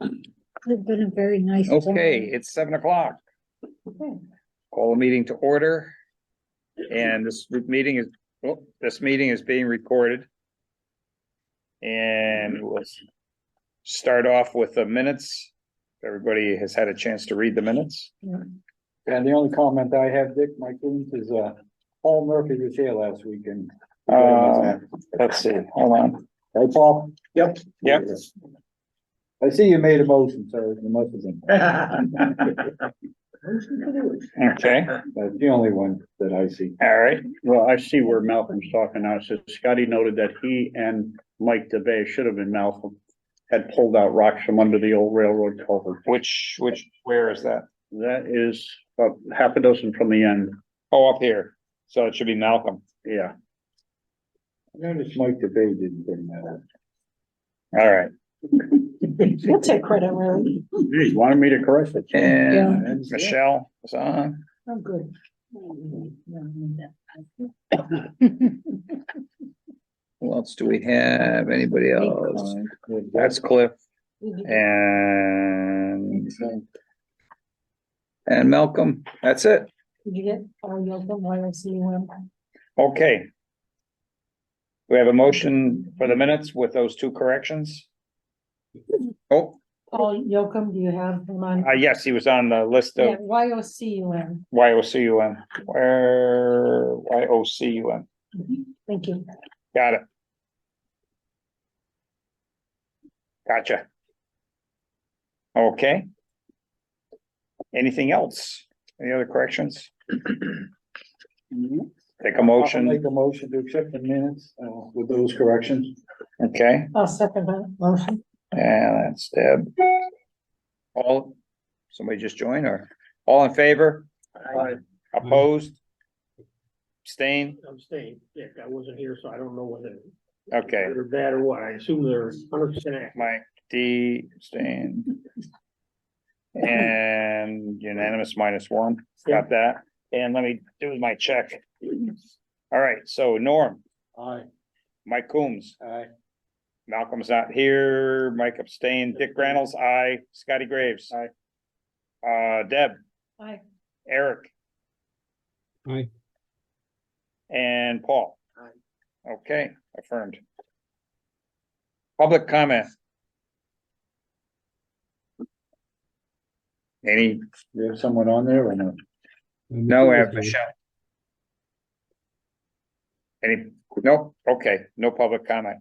It's been a very nice. Okay, it's 7 o'clock. Okay. Call the meeting to order. And this meeting is being recorded. And we'll start off with the minutes. Everybody has had a chance to read the minutes. And the only comment I have, Dick, my Coombs is, Paul Murphy was here last week and. Let's see, hold on. Hey, Paul? Yep. Yep. I see you made a motion, so you must have been. Okay, That's the only one that I see. all right. Well, I see where Malcolm's talking now. It says Scotty noted that he and Mike DeVay should have been Malcolm. Had pulled out rocks from under the old railroad culvert. Where is that? That is about half a dozen from the end. Oh, up here. So it should be Malcolm. Yeah. I noticed Mike DeVay didn't bring that up. All right. We'll take credit, really. He wanted me to correct it. And Michelle is on. I'm good. Who else do we have? Anybody else? That's Cliff and Malcolm. That's it. Did you get all your, why I see you? Okay. We have a motion for the minutes with those two corrections. Oh, Paul Yocum, do you have him on? yes, he was on the list Yeah, of YOCUM. YOCUM. Where YOCUM? Thank you. Got it. Gotcha. Okay. Anything else? Any other corrections? Take a motion. I'll make a motion to accept the minutes, with those corrections. Okay, I'll second that motion. and that's Deb. Somebody just joined or all in favor? Opposed? Abstain? I'm staying, yeah, I wasn't here, so I don't know whether Okay, they're bad or what, I assume they're 100% accurate. Mike D, abstain. And unanimous -1, got that, and let me do my check. All right, so Norm, Aye. Mike Coombs, Aye. Malcolm's not here, Mike abstained, Dick Reynolds, aye, Scotty Graves. Aye. Deb, Aye. Eric. Aye. And Paul. Okay, affirmed. Public comment. Any? You have someone on there or no? No, we have Michelle. Any? Nope, okay, no public comment.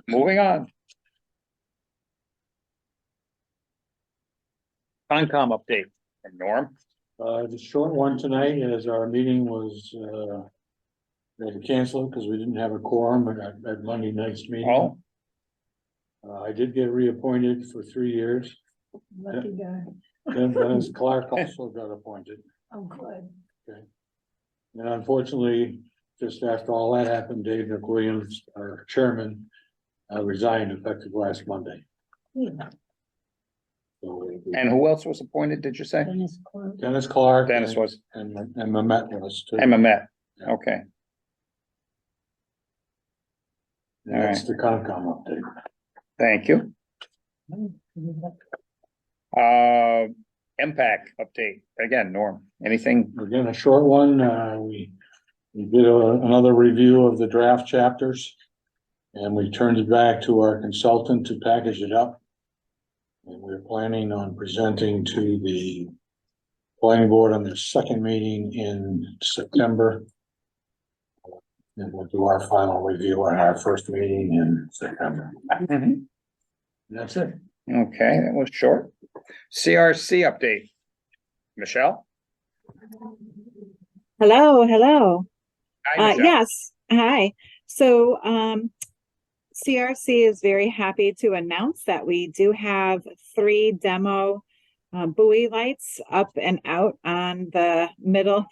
Moving on. Concom update from Norm. The short one tonight is our meeting was, we had to cancel it because we didn't have a quorum at Monday night's meeting. Oh, I did get reappointed for 3 years. Lucky guy. Then Dennis Clark also got appointed. I'm glad. And unfortunately, just after all that happened, Dave McWilliams, our chairman, resigned effective last Monday. Yeah. So, and who else was appointed, did you say? Dennis Clark. Dennis Clark. Dennis was, And Mamet was too. Emma Met, okay. And that's the Concom update. Thank you. Impact update, again, Norm, anything? Again, a short one, we did another review of the draft chapters. And we turned it back to our consultant to package it up. And we're planning on presenting to the planning board on their second meeting in September. And we'll do our final review on our first meeting in September. And that's it. Okay, that was short. CRC update. Michelle? Hello. Hi, Michelle. Yes, hi. So, CRC is very happy to announce that we do have 3 demo buoy lights up and out on the middle,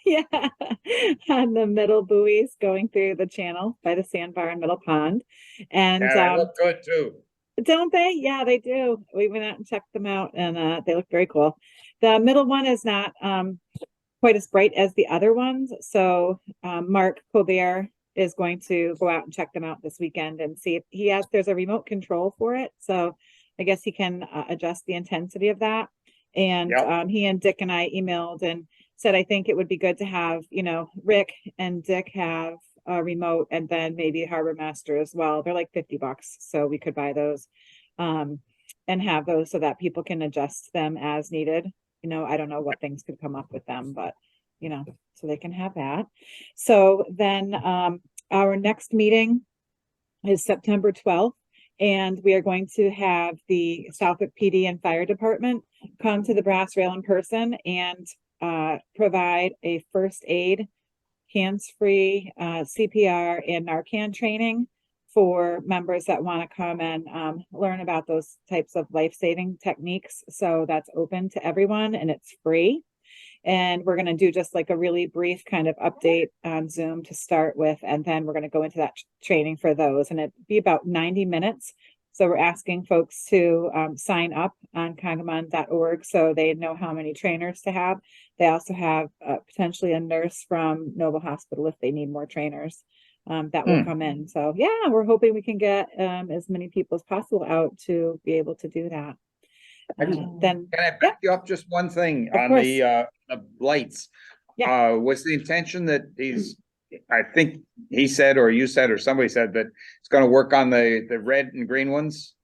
on the middle buoys going through the channel by the sandbar and Middle Pond. And Yeah, they look good too. don't they? Yeah, they do. We went out and checked them out and they look very cool. The middle one is not quite as bright as the other ones. So Mark Colbert is going to go out and check them out this weekend and see if there's a remote control for it. So I guess he can adjust the intensity of that. And Yep. he and Dick and I emailed and said, I think it would be good to have, Rick and Dick have a remote and then maybe Harbor Master as well. They're like $50, so we could buy those. And have those so that people can adjust them as needed. I don't know what things could come up with them, but so they can have that. So then our next meeting is September 12th, and we are going to have the Southwick PD and Fire Department come to the Brass Rail in person and provide a first aid, hands-free CPR and Narcan training for members that want to come and learn about those types of life-saving techniques. So that's open to everyone and it's free. And we're going to do just like a really brief kind of update on Zoom to start with. And then we're going to go into that training for those. And it'd be about 90 minutes. So we're asking folks to sign up on congamon.org so they know how many trainers to have. They also have potentially a nurse from Noble Hospital if they need more trainers. That will come in. So yeah, we're hoping we can get as many people as possible out to be able to do that. Then Can I back you up just one thing Of on course. the lights? Yeah. Was the intention that I think he said, or you said, or somebody said that it's gonna work on the red and green ones?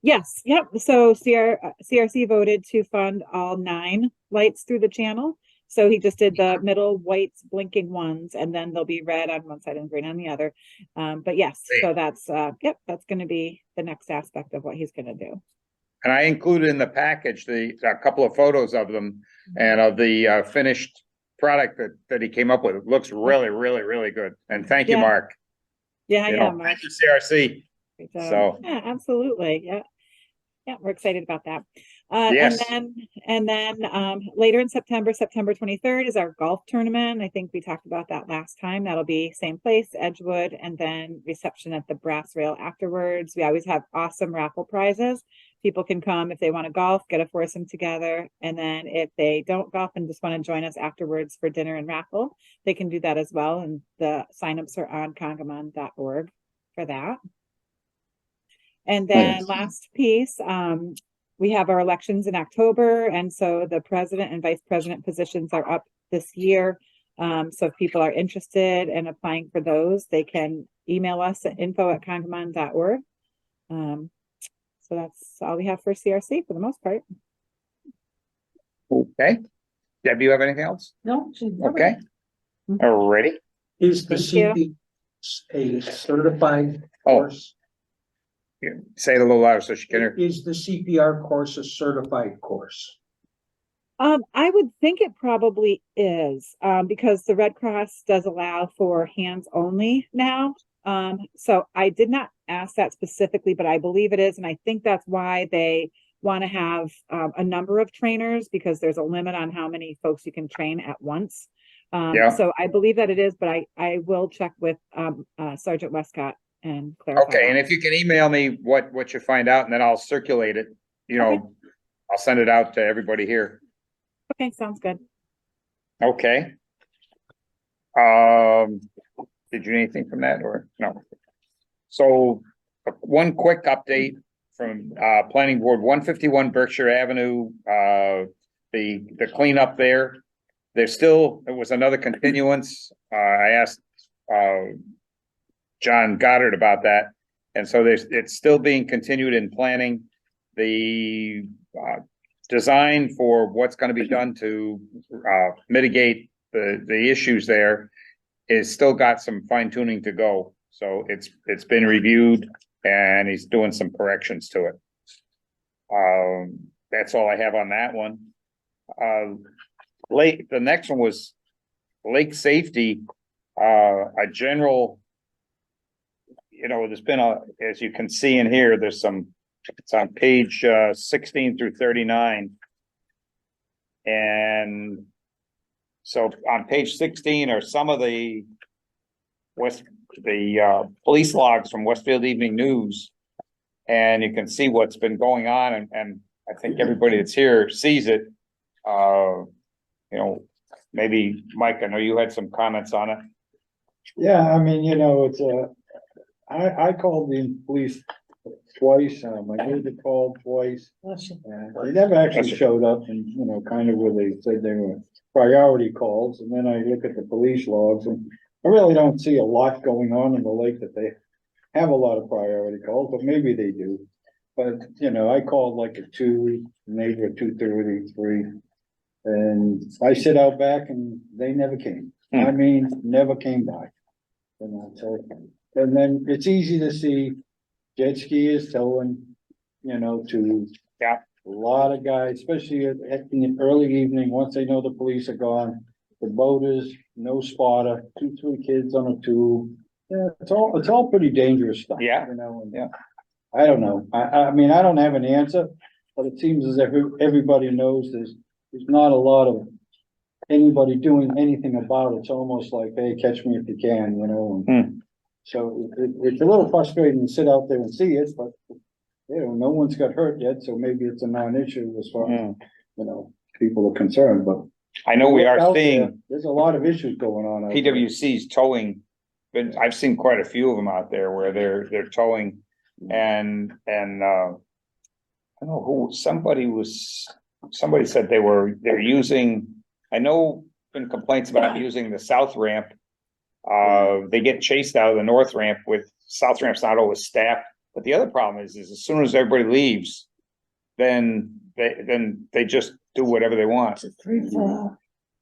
yes, yep. So CRC voted to fund all 9 lights through the channel. So he just did the middle white blinking ones, and then they'll be red on one side and green on the other. But yes, so that's that's going to be the next aspect of what he's going to do. And I included in the package a couple of photos of them and of the finished product that he came up with. It looks really, really, really good. And thank you, Yeah. Mark. Yeah, You yeah, know, Mark. thank you, CRC. Great job. So- yeah, absolutely. Yeah, we're excited about that. Yes. And then later in September 23rd is our golf tournament. I think we talked about that last time. That'll be same place, Edgewood, and then reception at the Brass Rail afterwards. We always have awesome raffle prizes. People can come if they want to golf, get a foursome together. And then if they don't golf and just want to join us afterwards for dinner and raffle, they can do that as well. And the signups are on congamon.org for that. And then Nice. last piece, we have our elections in October. And so the president and vice president positions are up this year. So if people are interested in applying for those, they can email us at info@congamon.org. So that's all we have for CRC for the most part. Okay. Deb, do you have anything else? No, she's. Okay. Alrighty. Is the Thank you. CP a certified Oh. course? Say it a little louder so she can hear. Is the CPR course a certified course? I would think it probably is, because the Red Cross does allow for hands only now. So I did not ask that specifically, but I believe it is. And I think that's why they want to have a number of trainers, because there's a limit on how many folks you can train at once. Yeah. So I believe that it is, but I will check with Sergeant Westcott and clarify. Okay, and that. if you can email me what you find out, and then I'll circulate it, Okay. I'll send it out to everybody here. Okay, sounds good. Okay. Did you need anything from that or no? So one quick update from planning board, 151 Berkshire Avenue, the cleanup there. It was another continuance. I asked John Goddard about that. And so it's still being continued in planning. The design for what's going to be done to mitigate the issues there is still got some fine tuning to go. So it's been reviewed and he's doing some corrections to it. That's all I have on that one. The next one was lake safety, a general, there's been as you can see in here, it's on page 16 through 39. And so on page 16 are some of the police logs from Westfield Evening News. And you can see what's been going on, and I think everybody that's here sees it. Maybe Mike, I know you had some comments on it. Yeah, I mean, it's I called the police twice, my neighbor called twice. Bless you. And they never actually showed up and, kind of where they said they were priority calls, and then I look at the police logs and I really don't see a lot going on in the lake that they have a lot of priority calls, but maybe they do. But, I called like at 2, neighbor at 2:30, 3, and I sit out back and they never came. I mean, never came by. So, and then it's easy to see jet skiers towing, to. Yeah. A lot of guys, especially in the early evening, once they know the police are gone, the boaters, no spotter, 2, 3 kids on a tube. Yeah, it's all pretty dangerous stuff. Yeah. And, I don't know. I mean, I don't have an answer, but it seems as if everybody knows there's not a lot of anybody doing anything about it. It's almost like, hey, catch me if you can, and so it's a little frustrating to sit out there and see it, but no one's got hurt yet, so maybe it's a non-issue as far as, people are concerned, but. I know we are out there, seeing There's a lot of issues going on. out there. PWC's towing, but I've seen quite a few of them out there where they're towing and I don't know who, somebody said they're using, I know been complaints about using the south ramp. They get chased out of the north ramp with south ramp's not always staffed, but the other problem is as soon as everybody leaves, then they just do whatever they want. It's a free for all.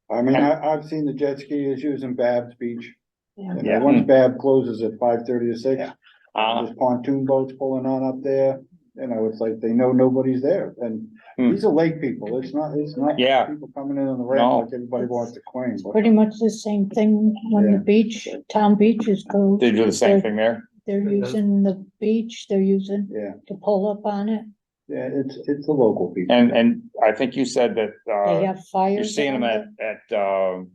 I mean, I've seen the jet skiers using Bab's Beach. Yeah. And then once Bab closes at 5:30 to 6, Yeah. there's pontoon boats pulling on up there. It's like they know nobody's there. And these are lake people. It's not Yeah. people coming in on the No. ramp like everybody wants to claim. but- Pretty much the same thing when Yeah. the beach, town beach is closed. They do the same thing there. They're using the beach, they're using Yeah, to pull up on it. yeah, it's the local people. And I think you said that, They have fires. you're seeing them on at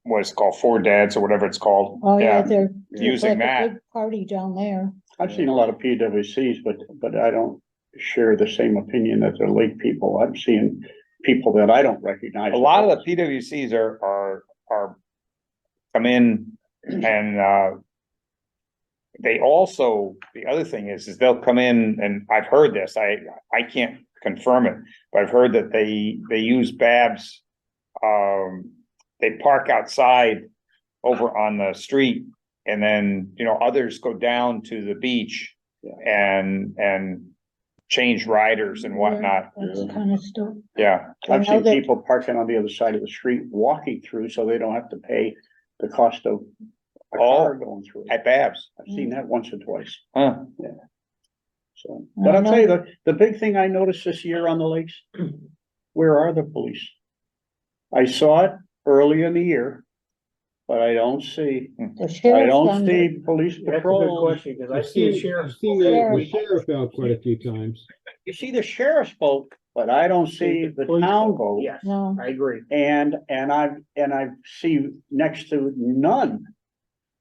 what is it called, Four Dads or whatever it's called. Oh, yeah, they're. Using they have a that. big Party down there. I've seen a lot of PWCs, but I don't share the same opinion that they're lake people. I'm seeing people that I don't recognize. A lot of the PWCs are come in and, they also, the other thing is they'll come in and I've heard this, I can't confirm it, but I've heard that they use Babs. They park outside over on the street and then, others go down to the beach and change riders and whatnot. That's kind of stuff. Yeah, I've I know seen that- people parking on the other side of the street, walking through, so they don't have to pay the cost of a car going through. at Babs. I've seen that once or twice. Huh. So, I but I'll know tell you, the big thing I noticed this year on the lakes, where are the police? I saw it early in the year, but I don't see, The I sheriff's don't on see police That's a good patrol. question, because I I've see a seen, sheriff. I've seen the sheriff out quite a few times. You see the sheriff's boat, but I don't see the town boat. Yes, No, I agree. And I see next to none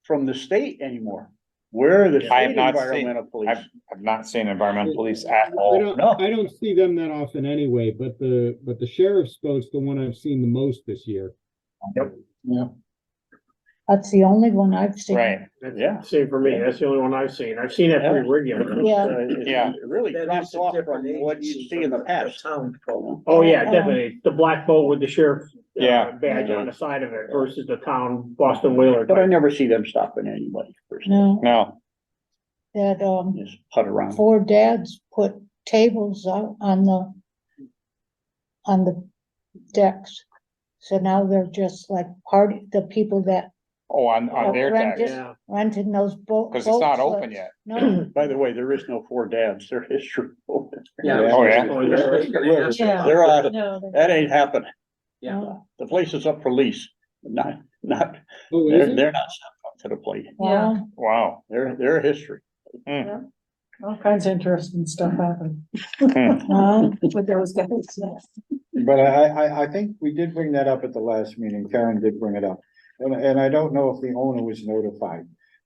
from the state anymore. Where are the I have state not seen- environmental police? I've not seen environmental police at I all. don't see them that often anyway, but the sheriff's boat's the one I've seen the most this year. that's the only one I've seen. Right, Yeah. Same for me. That's the only one I've seen. I've seen that pretty regularly. Yeah. Yeah. It really drops off from what you see in the past. Oh, yeah, definitely. The black boat with the sheriff. Yeah. Badge on the side of it versus the town Boston Whaler. But I never see them stopping anybody. per se. No, no, that, Just put around. 4 Dads put tables out on the decks. So now they're just like the people that on their Rent tax, it. Yeah. rented those boats. because it's not open yet. No, By the way, there is no 4 Dads. There is true. Oh, yeah? yeah. They're out. No, That ain't happening. no. The place is up for lease. Not, Oh, is it? they're not stepping up to the plate. Wow. Wow. They're a history. All kinds of interesting stuff happened. Hmm. With those guys. But I think we did bring that up at the last meeting. Karen did bring it up. And I don't know if the owner was notified,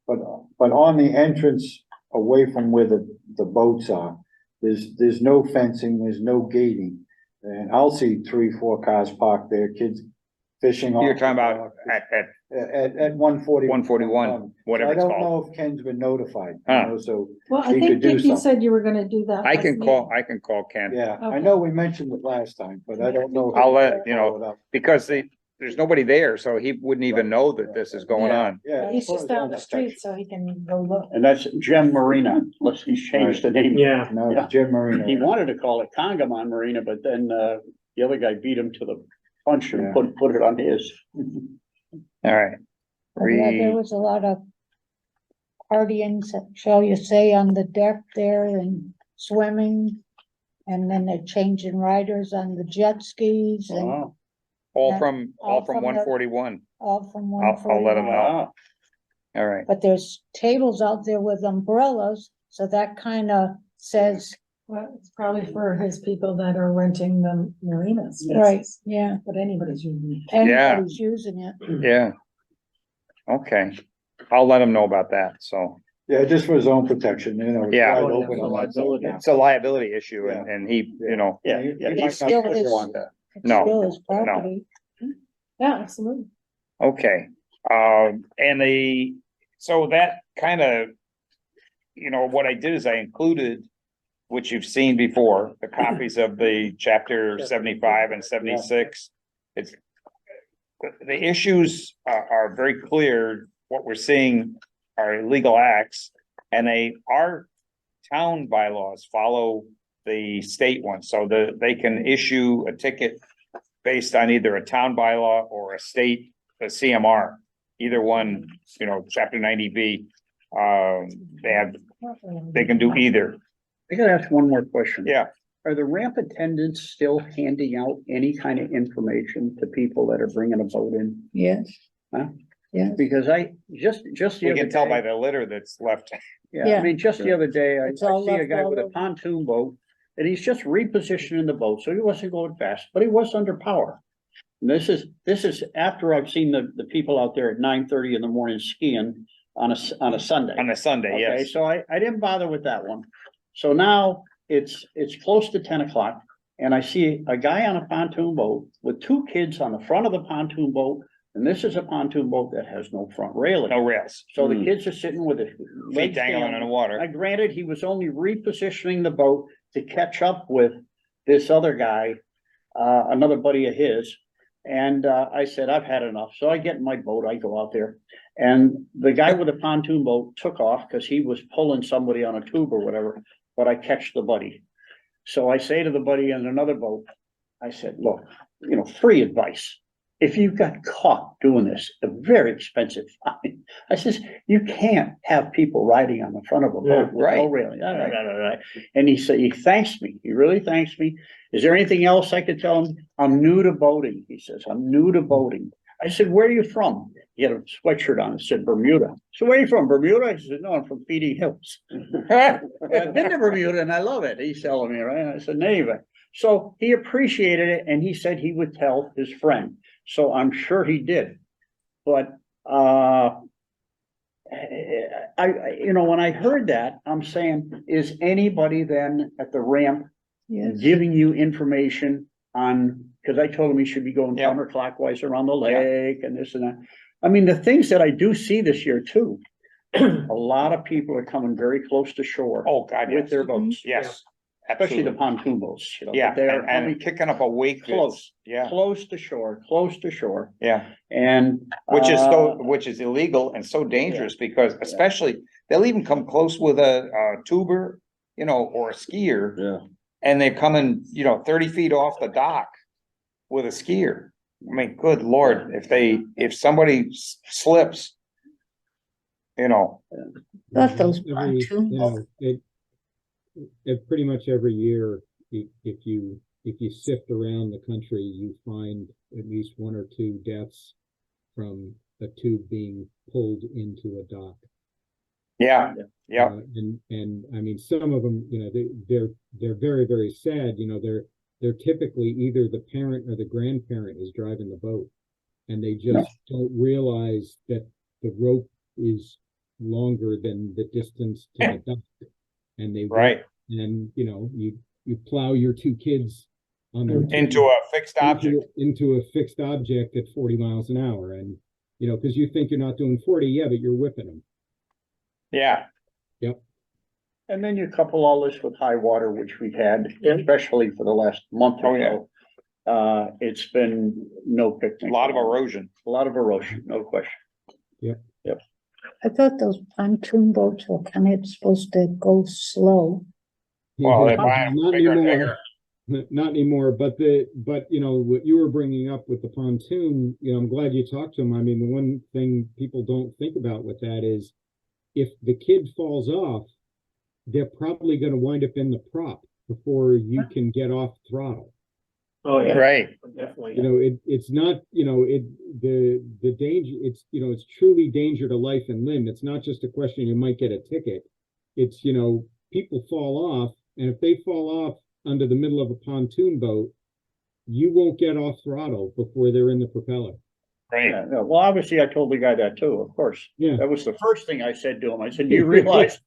but on the entrance away from where the boats are, there's no fencing, there's no gating. And I'll see 3, 4 cars parked there, kids fishing. You're off talking the about dock. at at 141. 141, whatever I it's don't called. know if Ken's been notified, Huh. so, Well, I He think could do Dick, you something. said you were gonna do that. I last can call Ken, yeah, I Okay. know we mentioned it last time, but I don't know. if I'll he let, you know, followed up. because there's nobody there, so he wouldn't even know that this is going Yeah. on. Yeah. He's just down the street, so he can go look. And that's Jim Marina, unless he's changed the name. Yeah, No, Yeah. it's Jim Marino. He wanted to call it Congamon Marina, but then, the other guy beat him to the punch and Yeah. put it on his. All right. But yeah, there was a lot of partying, shall you say, on the deck there and swimming. And then they're changing riders on the jet skis and Wow. All Yeah, from all from the- 141. all from I'll let 'em 141. know. Wow. All right. But there's tables out there with umbrellas, so that kind of says, Well, it's probably for his people that are renting the marinas. right, yeah, But anybody's using it. anybody's using it. Yeah. Okay. I'll let him know about that. So Yeah, just for his own protection, you know. it's Yeah. wide Oh, yeah, open for on that side liability. now. it's a liability issue and he, you know, Yeah, He- yeah. he he- might still not is- want that. It's No, still his property. Yeah, absolutely. okay. And so that kind of, you know, what I did is I included, which you've seen before, the copies of the chapter 75 and 76. It's, the issues are very clear. What we're seeing are illegal acts, and our town bylaws follow the state ones, so they can issue a ticket based on either a town bylaw or a CMR, either one, you know, chapter 90B. They can do either. I gotta ask one more question. Yeah. Are the ramp attendants still handing out any kind of information to people that are bringing a boat in? Yes. Huh? Yeah. Because just the We other can tell by day, the litter that's left. yeah, Yeah. I mean, just the other day, I It's all see a left guy all with a over. pontoon boat. And he's just repositioning the boat, so he wasn't going fast, but he was under power. And this is after I've seen the people out there at 9:30 in the morning skiing on a Sunday. On a Sunday, Okay, yes. so I didn't bother with that one. So now it's close to 10 o'clock and I see a guy on a pontoon boat with two kids on the front of the pontoon boat. And this is a pontoon boat that has no front railing. No rails, So the kids are sitting with their feet legs dangling down. in the water. I granted, he was only repositioning the boat to catch up with this other guy, another buddy of his. And, I said, I've had enough. So I get in my boat, I go out there. And the guy with the pontoon boat took off because he was pulling somebody on a tube or whatever, but I catch the buddy. So I say to the buddy in another boat, I said, look, you know, free advice. If you got caught doing this, a very expensive fine. I says, you can't have people riding on the front of a Yeah, boat with no right. railing. And he said, he thanks me. He really thanks me. Is there anything else I could tell him? I'm new to boating. He says, I'm new to boating. I said, where are you from? He had a sweatshirt on. It said Bermuda. So where are you from? Bermuda? I said, no, I'm from Feeding Hills. I've been to Bermuda and I love it. He's telling me, right? I said, anyway. So he appreciated it and he said he would tell his friend. So I'm sure he did. But, you know, when I heard that, I'm saying, is anybody then at the ramp Yes. giving you information on, because I told him he should be going Yeah. counterclockwise around the lake and this and that. I mean, the things that I do see this year too, a lot of people are coming very close to shore Oh, God, with yes. their boats, Yes, especially the absolutely. pontoon boats, you know. Yeah, but they are and kicking up a wake. that's- close, Yeah, close to shore, yeah. and. Which is uh, which is illegal and so dangerous because especially, they'll even come close with a tuber, you know, or a skier. Yeah. And they're coming, you know, 30 feet off the dock with a skier. I mean, good Lord, if somebody slips, you know, Got those Every, pontoon you know, it pretty much every year, if you sift around the country, you find at least one or two deaths from a tube being pulled into a dock. yeah, yeah, And I mean, some of them, you know, they're very, very sad, you know, they're typically either the parent or the grandparent is driving the boat. And they just don't realize that the rope is longer than the distance to the dock. And they right, and you know, you plow your two kids on their into a fixed object. into a fixed object at 40 miles an hour, and You know, because you think you're not doing 40, yeah, but you're whipping them. Yeah, And then you couple all this with high water, which we've had, especially for the last month Oh, or yeah. so. It's been no picnic. a lot of erosion. A lot of erosion, no question. I thought those pontoon boats were kind of supposed to go slow. Well, they're buying Not bigger and anymore. bigger. Not anymore, but you know, what you were bringing up with the pontoon, you know, I'm glad you talked to him. I mean, the one thing people don't think about with that is if the kid falls off, they're probably gonna wind up in the prop before you can get off throttle. Oh, yeah, Right, definitely. You know, it's not, you know, the danger, it's, you know, it's truly danger to life and limb. It's not just a question you might get a ticket. It's, you know, people fall off, and if they fall off under the middle of a pontoon boat, you won't get off throttle before they're in the propeller. right. Yeah, no, well, obviously, I told the guy that too, of course. Yeah. That was the first thing I said to him. I said, do you realize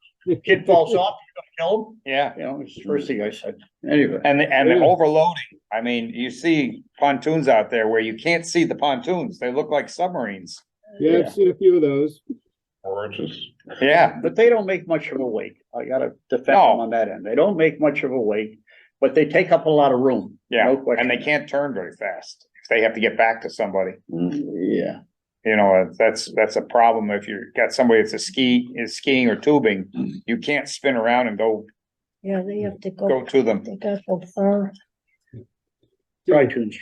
kid falls off, you're gonna kill him? Yeah, You know, it's the first thing I said. Anyway, and the Yeah. overloading. I mean, you see pontoons out there where you can't see the pontoons. They look like submarines. Yeah, I've seen a few of those. Yeah, but they don't make much of a wake. I gotta defend No. them on that end. They don't make much of a wake, but they take up a lot of room. yeah, No question. and they can't turn very fast if they have to get back to somebody. Yeah, You know, that's a problem if you've got somebody that's is skiing or tubing. You can't spin around and go Yeah, they have to go go, to them. they got so far. try tunes.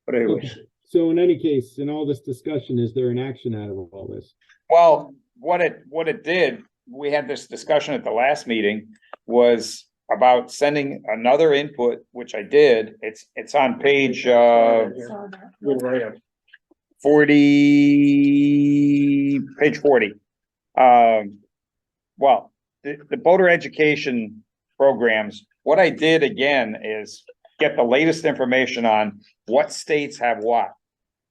But anyways, So in any case, in all this discussion, is there an action out of all this? Well, what it did, we had this discussion at the last meeting, was about sending another input, which I did. It's on page Good write-up. page 40. Well, the voter education programs, what I did again is get the latest information on what states have what.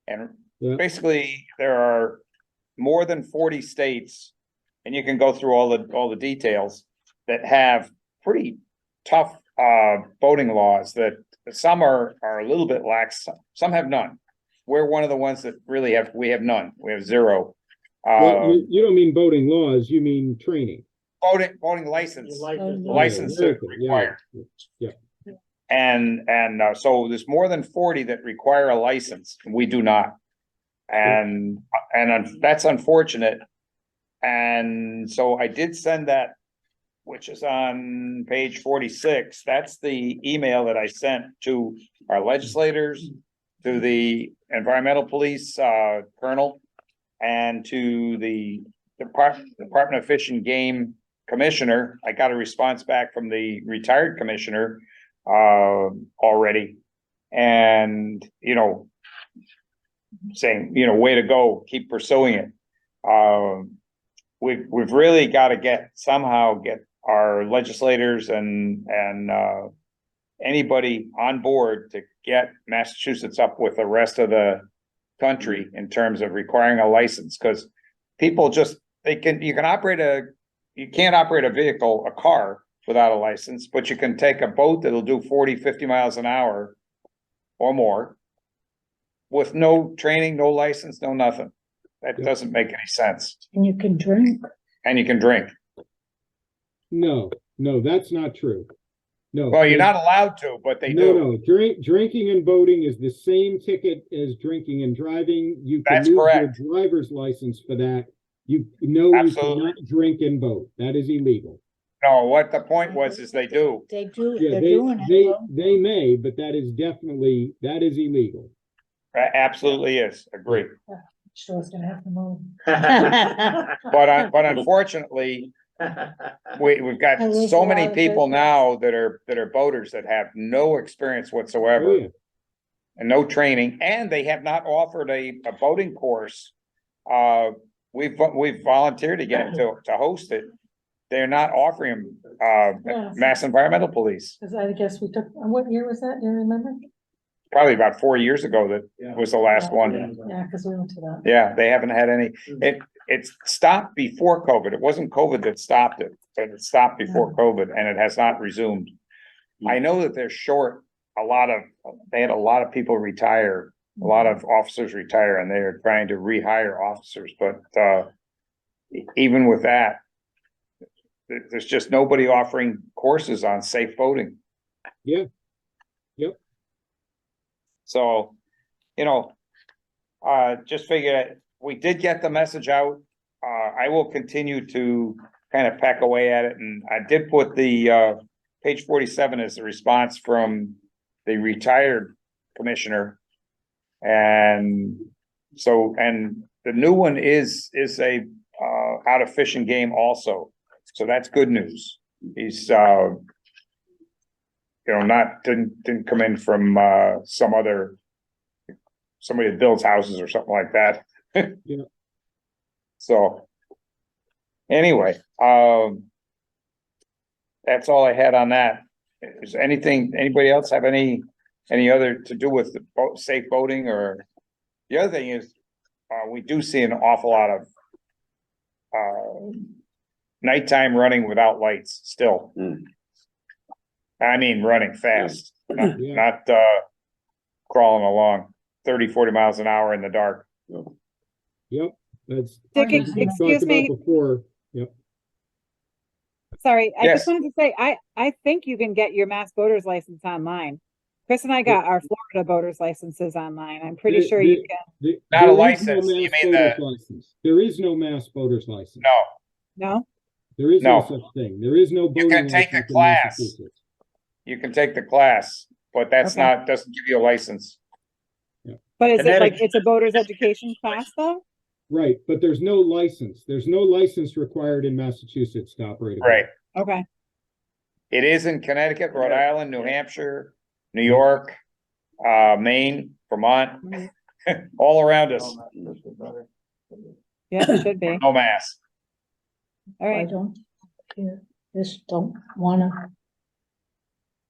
And Yeah. basically, there are more than 40 states, and you can go through all the details, that have pretty tough voting laws that some are a little bit lax, some have none. We're one of the ones that really we have none, we have zero. Well, you don't mean voting laws, you mean training. Voting license, License. license Yeah, that okay, required. Yeah. And so there's more than 40 that require a license, and we do not. And that's unfortunate. And so I did send that, which is on page 46. That's the email that I sent to our legislators, to the environmental police colonel, and to the Department of Fish and Game commissioner. I got a response back from the retired commissioner already. And, you know, saying, you know, way to go, keep pursuing it. We've really got to get our legislators and anybody on board to get Massachusetts up with the rest of the country in terms of requiring a license, because people just, you can't operate a vehicle, a car, without a license, but you can take a boat that'll do 40, 50 miles an hour or more with no training, no license, no nothing. That doesn't make any sense. And you can drink. And you can drink. No, that's not true. No. Well, you're not allowed to, but they No, do. no, drinking and boating is the same ticket as drinking and driving. You can That's lose your correct. driver's license for that. You Absolutely. cannot drink and boat. That is illegal. No, what the point was is they do. They do, Yeah, they're doing it. well. they may, but that is illegal. Absolutely is, agree. Sure it's gonna have to move. But unfortunately, we've got And there's so a many lot of people business. now that are boaters that have no experience Oh, whatsoever yeah. and no training, and they have not offered a boating course. We've volunteered again to host it. They're not offering Yeah. Mass Environmental Police. Cause I guess we took, what year was that? Do you remember? Probably about 4 years ago that was the last one. Yeah, cause we went to that. Yeah, they haven't had any, it stopped before COVID. It wasn't COVID that stopped it, but it stopped before COVID and it has not resumed. I know that they're short they had a lot of people retire a lot of officers retire and they're trying to rehire officers, but, even with that, there's just nobody offering courses on safe boating. Yeah. Yep. So, just figured we did get the message out. I will continue to kind of peck away at it, and I did put the, page 47 as the response from the retired commissioner. And so, and the new one is a, out of fishing game also. So that's good news. He's, didn't come in from, somebody that builds houses or something like that. Yeah. So, anyway, that's all I had on that. Is anybody else have any other to do with the safe boating? Or the other thing is, we do see an awful lot of nighttime running without lights still. I mean, running fast, not crawling along 30-40 miles an hour in the dark. Yep, that's. Dick, that's what we excuse talked about me. Before, yep. Sorry, I Yes. just wanted to say, I think you can get your Mass boater's license online. Chris and I got our Florida boater's licenses online. I'm pretty The- sure the- you can. Not a There is no license, you Mass mean boater's the- license. There is no Mass boater's license. No, No? There is no No. such thing. There is no can boating take a license in class. Massachusetts. you can take the class, but that's Okay. doesn't give you a license. But is it like, Connecticut- it's a boater's education class though? Right, but there's no license. There's no license required in Massachusetts to operate. a boat. Right. Okay. It is in Connecticut, Rhode Island, New Hampshire, New York, Maine, Vermont, all around us. Yeah, it should be. No Mass. All I right. don't care, just don't wanna.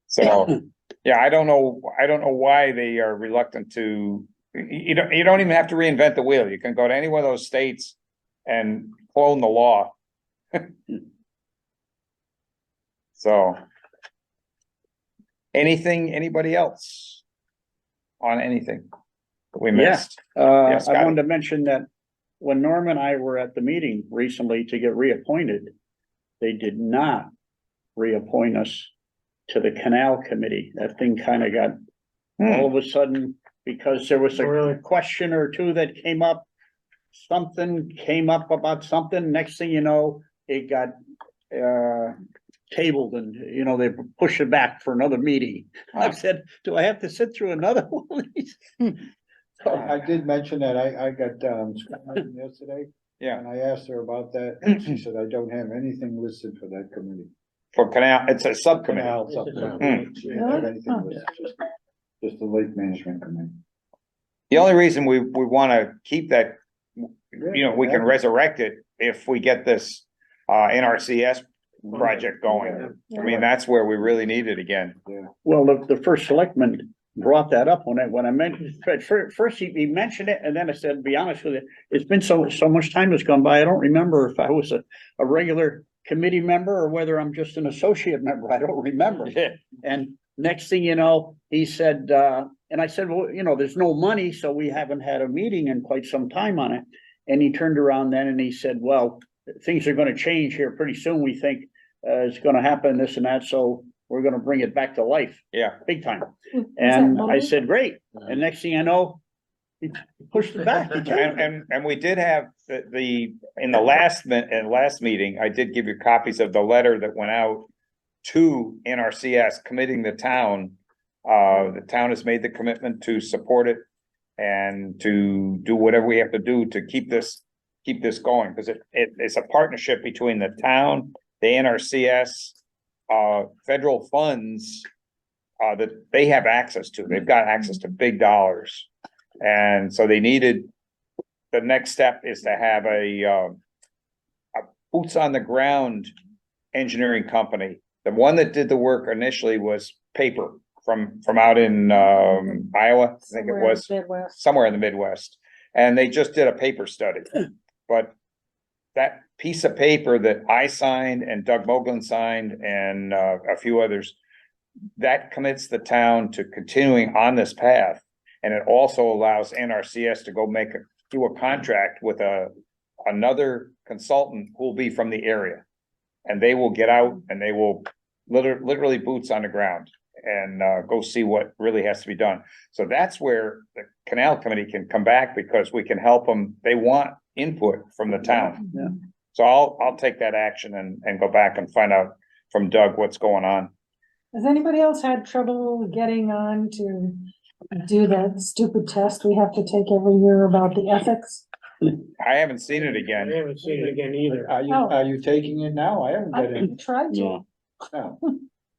So, yeah, I don't know why they are reluctant to, you don't even have to reinvent the wheel. You can go to any one of those states and clone the law. So. Anybody else? On anything that we Yeah. missed? I Yes, Scotty. wanted to mention that when Norm and I were at the meeting recently to get reappointed, they did not reappoint us to the Canal Committee. That thing kind of got all of a sudden, because there was a question or two that came up. Something came up about something, next thing you know, it got tabled and, they pushed it back for another meeting. I said, do I have to sit through another one of these? I did mention that I got, yesterday, Yeah, and I asked her about that, and she said, I don't have anything listed for that committee. for canal, it's a subcommittee. Canal subcommittee. She didn't have anything listed, just the lake management committee. The only reason we wanna keep that, we can resurrect it if we get this NRCS project going. I mean, that's where we really need it again. Well, the first selectman brought that up when I mentioned, first he mentioned it, and then I said, to be honest with you, it's been so much time has gone by, I don't remember if I was a regular committee member or whether I'm just an associate member, I don't remember. And next thing you know, he said, and I said, well, there's no money, so we haven't had a meeting in quite some time on it. And he turned around then and he said, well, things are gonna change here pretty soon, we think, it's gonna happen, this and that, so we're gonna bring it back to life, Yeah, big time. that And I Monday? said, great, and next thing I know, he pushed it back. He tabled it. and we did have in the last meeting, I did give you copies of the letter that went out to NRCS committing the town. The town has made the commitment to support it and to do whatever we have to do to keep this going, because it's a partnership between the town, the NRCS, federal funds that they have access to. They've got access to big dollars. And so they needed, the next step is to have a boots on the ground engineering company. The one that did the work initially was Paper from out in Iowa, I think it was, somewhere in the Midwest. And they just did a paper study. But that piece of paper that I signed and Doug Moglen signed and a few others, that commits the town to continuing on this path. And it also allows NRCS to go do a contract with another consultant who will be from the area. And they will get out and they will literally boots on the ground and go see what really has to be done. So that's where the canal committee can come back, because we can help them. They want input from the town. Yeah. So I'll take that action and go back and find out from Doug what's going on. Has anybody else had trouble getting on to do that stupid test we have to take every year about the ethics? I haven't seen it I again. haven't seen it again either. Are you taking it now? I haven't got it. I tried to. No.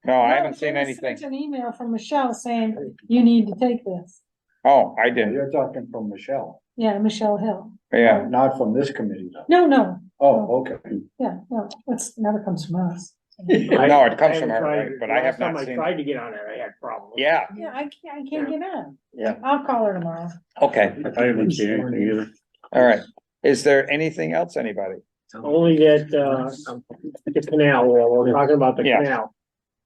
No, I No, haven't seen I anything. sent an email from Michelle saying, you need to take this. Oh, I didn't. You're talking from Michelle, Yeah, Michelle Hill. Yeah, not from this committee though. No, Oh, okay. yeah, no, it's never comes from us. no, it comes from haven't her, tried right? it. But I have Last time not I seen tried it. to get on it, I had problems. Yeah, Yeah, I can't get on. Yeah. I'll call her tomorrow. okay, I haven't seen anything either. all right. Is there anything else, anybody? Only that, the canal, well, we're talking about the Yeah. canal.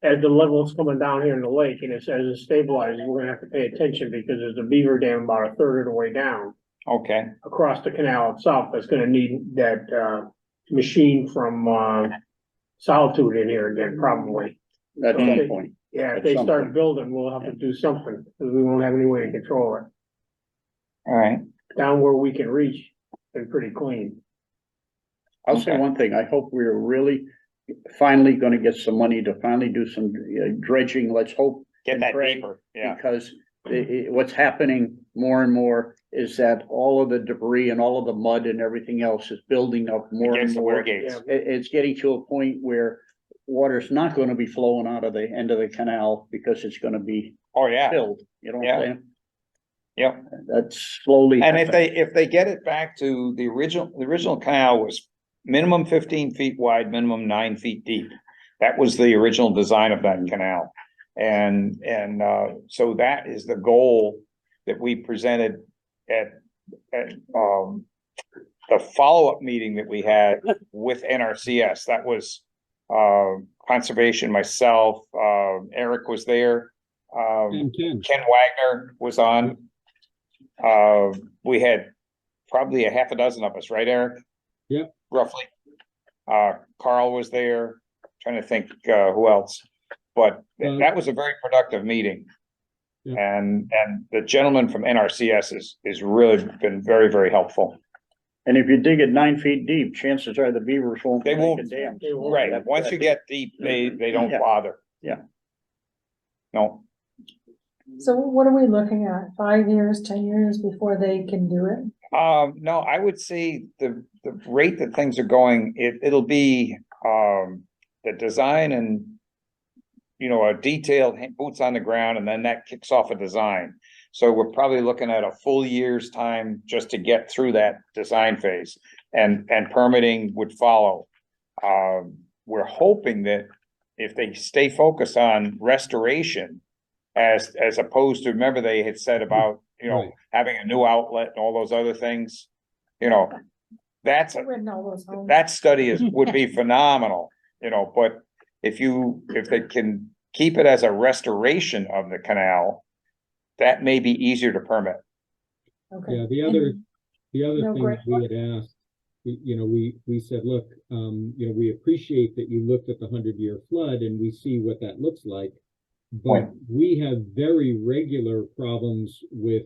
As the level's coming down here in the lake and as it stabilizes, we're gonna have to pay attention because there's a beaver dam about a third of the way down Okay, across the canal itself that's gonna need that, machine from, Solitude in here again, probably. At Okay. some point. Yeah, At if they some start point. building, we'll have to do something, because we won't have any way to control it. all right. Down where we can reach, been pretty clean. I'll say Okay. one thing, I hope we're really finally gonna get some money to finally do some dredging, let's hope. Get and that pray, deeper, yeah. Because what's happening more and more is that all of the debris and all of the mud and everything else is building up more and Against the more. weir gates. Yeah. It's getting to a point where water's not gonna be flowing out of the end of the canal because it's gonna be Oh, yeah, filled, you know what Yeah. I'm saying? yep. That's slowly. And if happening. they get it back to the original canal was minimum 15 feet wide, minimum 9 feet deep. That was the original design of that canal. And so that is the goal that we presented at the follow-up meeting that we had with NRCS. That was conservation, myself, Eric was there. And Ken, Ken Wagner was on. We had probably a half a dozen of us, right, Eric? Yep. Roughly. Carl was there, trying to think, who else, but that was a very productive meeting. Yeah. And the gentleman from NRCS is really been very, very helpful. And if you dig it 9 feet deep, chances are the beavers won't. They make won't- a dam. They won't. Right, That- once you get deep, they don't Yeah. bother. Yeah. No, So what are we looking at? 5 years, 10 years before they can do it? no, I would say the rate that things are going, it'll be, the design and, a detailed boots on the ground, and then that kicks off a design. So we're probably looking at a full year's time just to get through that design phase, and permitting would follow. We're hoping that if they stay focused on restoration, as opposed to, remember they had said about, Right. having a new outlet and all those other things, that's I've written all those homes. that study would be phenomenal, but if they can keep it as a restoration of the canal, that may be easier to permit. Okay. yeah, the other No, thing great. that we had asked, we said, look, we appreciate that you looked at the 100-year flood and we see what that looks like. But we have very regular problems with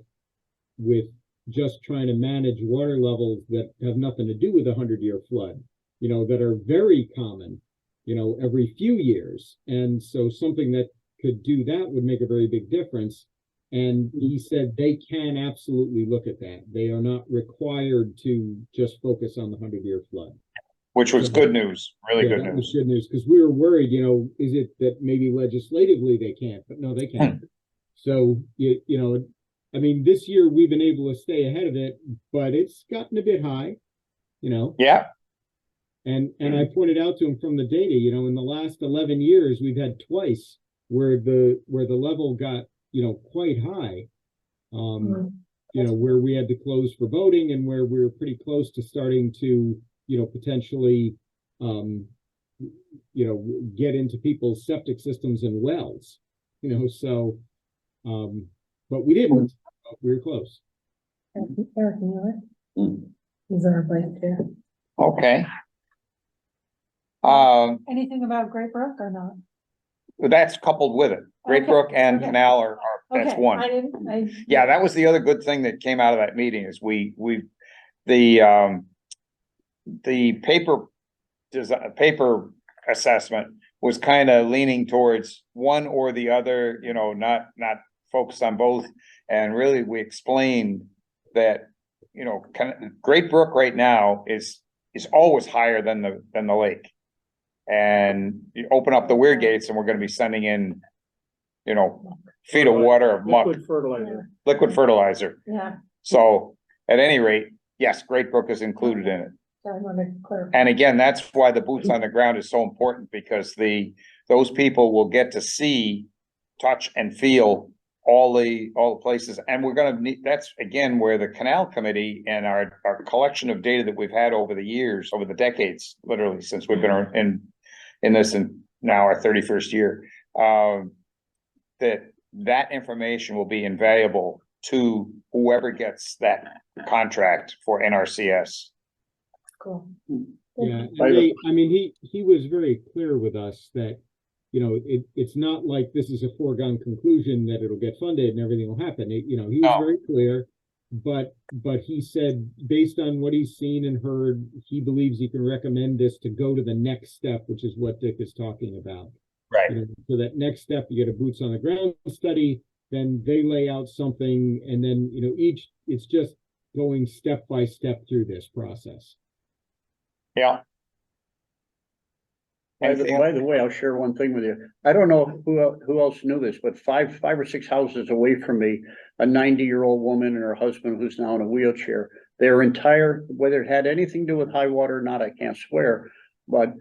just trying to manage water levels that have nothing to do with a 100-year flood, that are very common, every few years. And so something that could do that would make a very big difference. And he said they can absolutely look at that. They are not required to just focus on the 100-year flood. Which was good news, really Yeah, good that was news. good news, because we were worried, is it that maybe legislatively they can't, but no, they can. So, this year we've been able to stay ahead of it, but it's gotten a bit high, Yeah, and I pointed out to him from the data, in the last 11 years, we've had twice where the level got, quite high. Where we had to close for boating and where we were pretty close to starting to, potentially, get into people's septic systems and wells, but we didn't. We were close. Eric Mueller. Hmm. He's our vice chair. Okay. Anything about Great Brook or not? That's coupled with it. Great Okay, Brook and okay. Canal are, that's Okay, one. I didn't. Yeah, that was the other good thing that came out of that meeting is the paper assessment was kind of leaning towards one or the other, you know, not focused on both. And really, we explained that, you know, Great Brook right now is always higher than the lake. And you open up the weir gates and we're gonna be sending in, you know, feet of water of muck, Liquid fertilizer. liquid fertilizer. Yeah, So at any rate, yes, Great Brook is included in it. so I want to clarify. And again, that's why the boots on the ground is so important because those people will get to see, touch and feel all the places. And we're gonna need, that's again, where the canal committee and our collection of data that we've had over the years, over the decades, literally since we've been in this and now our 31st year, that information will be invaluable to whoever gets that contract for NRCS. Cool. Yeah, By and the- I mean, he was very clear with us that, you know, it's not like this is a foregone conclusion that it'll get funded and everything will happen. You know, he was No. very clear, but he said, based on what he's seen and heard, he believes he can recommend this to go to the next step, which is what Dick is talking about. You know, so that next step, you get a boots on the ground study, then they lay out something, and then, you know, it's just going step by step through this process. Yeah. By the way, I'll share one thing with you. I don't know who else knew this, but five or six houses away from me, a 90-year-old woman and her husband who's now in a wheelchair, their entire, whether it had anything to do with high water or not, I can't swear, but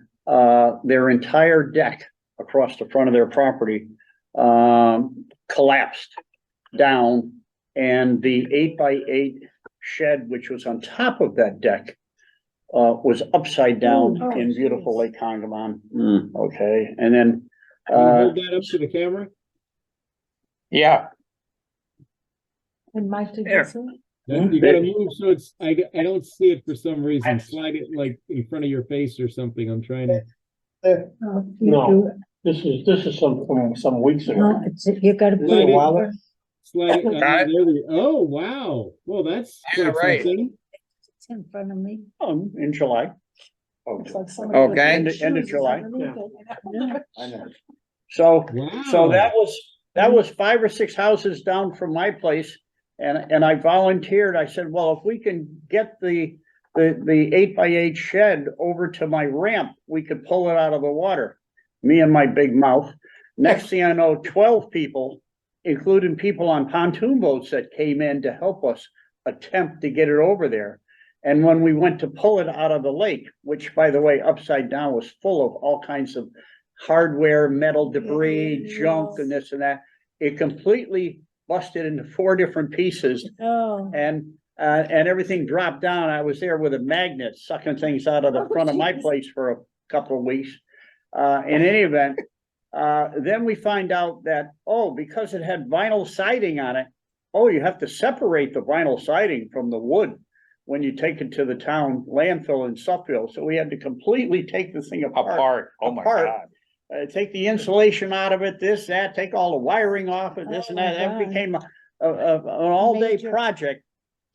their entire deck across the front of their property collapsed down, and the 8x8 shed, which was on top of that deck, was upside down Oh, in beautiful geez. Lake Congamon. Okay, and then, Can you hold that up to the camera? Yeah, And Mike, did you There. see? You gotta move, so it's, I don't see it for some reason, slide it like in front of your face or something, I'm trying to. Oh, you No. do it. This is some weeks ago. No, you gotta put Slide it it, over. Slide it, Got it? there we, oh, wow, well, that's Yeah, quite right. something. It's in front of me. in July, Looks like somebody put Okay. End of shoes July. underneath it. I know. so Wow. that was 5 or 6 houses down from my place, and I volunteered. I said, well, if we can get the 8x8 shed over to my ramp, we could pull it out of the water. Me and my big mouth. Next thing I know, 12 people, including people on pontoon boats that came in to help us attempt to get it over there. And when we went to pull it out of the lake, which, by the way, upside down, was full of all kinds of hardware, metal debris, junk and this and that, it completely busted into 4 different pieces, Oh, and everything dropped down. I was there with a magnet sucking things out of the Oh, front of my geez. place for a couple of weeks. In any event, then we find out that, because it had vinyl siding on it, you have to separate the vinyl siding from the wood when you take it to the town landfill in Suffield. So we had to completely take this thing apart. oh my Apart. God. Take the insulation out of it, this, that, take all the wiring off it, this Oh and my that. That God. became an all-day Major. project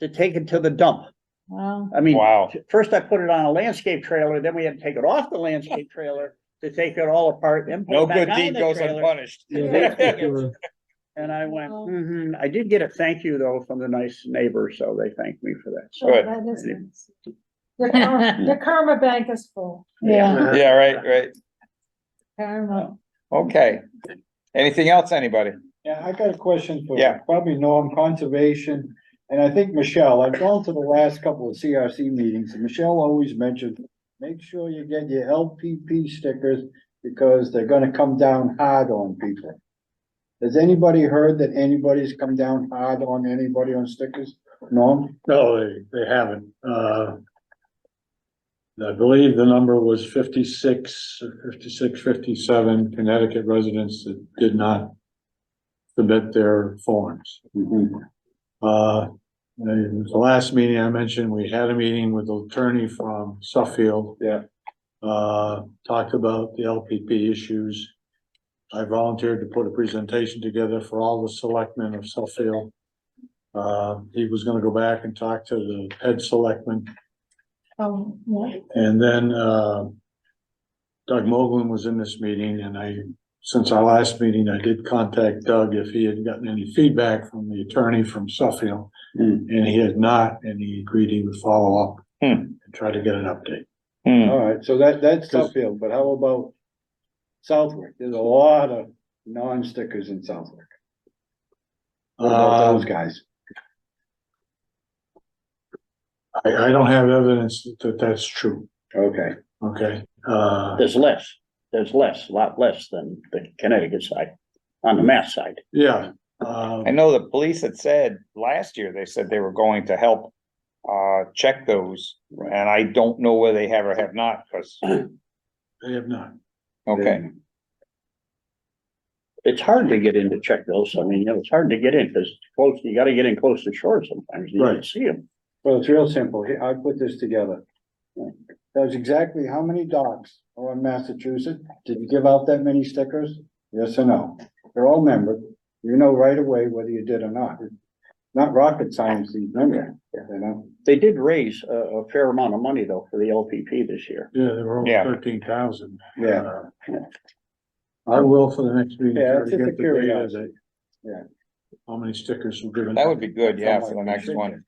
to take it to the dump. wow. I mean, Wow. first I put it on a landscape trailer, then we had to take it off the landscape trailer to take it all apart, then put No it back good on deed the goes trailer. unpunished. Yeah, that's for sure. And I went, Wow. I did get a thank you though from the nice neighbor, so they thanked me for that. Oh, Good. that is nice. Your karma bank is full. Yeah, Yeah, right. karma. Okay. Anything else, anybody? Yeah, I got a question for Yeah. probably Norm, Conservation, and I think Michelle. I've gone to the last couple of CRC meetings, and Michelle always mentioned, make sure you get your LPP stickers because they're gonna come down hard on people. Has anybody heard that anybody's come down hard on anybody on stickers? Norm? No, they haven't. I believe the number was 56, 57 Connecticut residents that did not submit their forms. The last meeting I mentioned, we had a meeting with the attorney from Suffield. Yeah. Talked about the LPP issues. I volunteered to put a presentation together for all the selectmen of Suffield. He was gonna go back and talk to the head selectman, Yeah. and then, Doug Moglen was in this meeting, and since our last meeting, I did contact Doug if he had gotten any feedback from the attorney from Suffield. Hmm. And he had not, and he agreed he would follow up Hmm. and try to get an update. All right, so that's Suffield, but how about Southwick? There's a lot of non-stickers in Southwick. What about those guys? I don't have evidence that that's true, Okay, okay? There's a lot less than the Connecticut side, on the Mass side. Yeah. I know the police had said last year, they said they were going to help check those, and I don't know whether they have or have not, because, They have not. okay. It's hard to get in to check those. I mean, it's hard to get in because close, you gotta get in close to shore sometimes. You Right. can see them. well, it's real simple. Here, I put this together. That's exactly how many dogs are in Massachusetts? Did you give out that many stickers? Yes or no? They're all numbered. You know right away whether you did or not. Not rocket science, these numbers, you know? They did raise a fair amount of money though for the LPP this year. Yeah, they were over Yeah. 13,000. Yeah. I will for the next meeting. Yeah, try it's to just get a the data curiosity. that- Yeah. How many stickers were given? That would be good, yeah, for the next one.